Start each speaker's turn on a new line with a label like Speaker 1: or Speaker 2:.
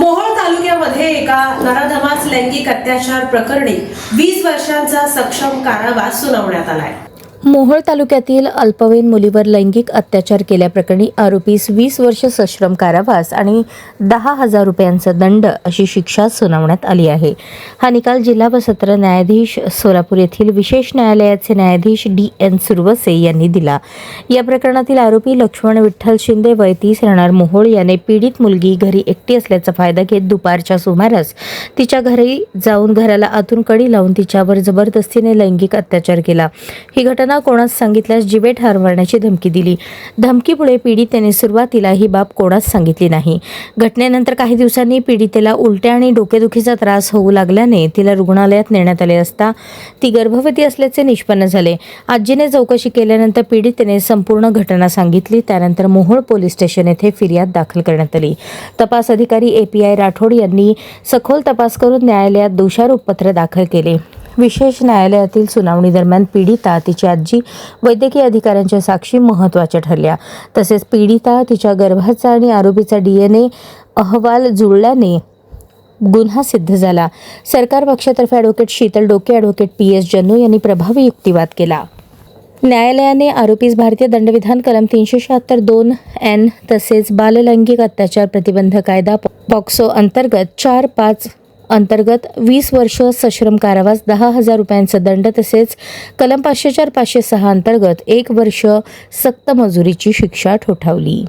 Speaker 1: मोहोळ तालुक्यामध्ये एका नराधमास लैंगिक अत्याचार प्रकरणी 20 वर्षांचा सक्षम कारावास सुनावण्यात आलाय।
Speaker 2: मोहोळ तालुक्यातील अल्पवयीन मुलीवर लैंगिक अत्याचार केल्याप्रकरणी आरोपीस 20 वर्ष सश्रम कारावास आणि 10,000 रुपयांचा दंड अशी शिक्षा सुनावण्यात आली आहे। हा निकाल जिल्हा व सत्र न्यायाधीश सोलापूर येथील विशेष न्यायालयाचे न्यायाधीश DN सुरवसे यांनी दिला। या प्रकरणातील आरोपी लक्ष्मण विठ्ठल शिंदे वय 30 राहणार मोहोळ याने पीडित मुलगी घरी एकटी असल्याचा फायदा घेत दुपारच्या सुमारास तिच्या घरी जाऊन घराला आतून कडी लावून तिच्यावर जबरदस्तीने लैंगिक अत्याचार केला। ही घटना कोणास सांगितल्यास जीवे ठार मारण्याची धमकी दिली। धमकीपुढे पीडितेने सुरुवातीला ही बाब कोणास सांगितली नाही। घटनेनंतर काही दिवसांनी पीडितेला उलट्या आणि डोकेदुखीचा त्रास होऊ लागल्याने तिला रुग्णालयात नेण्यात आले असता ती गर्भवती असल्याचे निष्पन्न झाले। आजीने चौकशी केल्यानंतर पीडितेने संपूर्ण घटना सांगितली। त्यानंतर मोहोळ पोलीस स्टेशन येथे फिर्याद दाखल करण्यात आली। तपास अधिकारी API राठोड यांनी सखोल तपास करून न्यायालयात दोषारोप पत्र दाखल केले। विशेष न्यायालयातील सुनावणी दरम्यान पीडिता, तिची आजी, वैद्यकीय अधिकाऱ्यांच्या साक्षी महत्त्वाच्या ठरल्या। तसेच पीडिता, तिच्या गर्भाचा आणि आरोपीचा DNA अहवाल जुळल्याने गुन्हा सिद्ध झाला। सरकार पक्षातर्फे ॲडव्होकेट शीतल डोके, ॲडव्होकेट PS जन्नू यांनी प्रभावी युक्तिवाद केला। न्यायालयाने आरोपीस भारतीय दंडविधान कलम 376(2)(n) तसेच बाललैंगिक अत्याचार प्रतिबंध कायदा पॉक्सो अंतर्गत 4(5) अंतर्गत 20 वर्ष सश्रम कारावास, 10,000 रुपयांचा दंड तसेच कलम 504-506 अंतर्गत 1 वर्ष सक्त मजुरीची शिक्षा ठोठावली।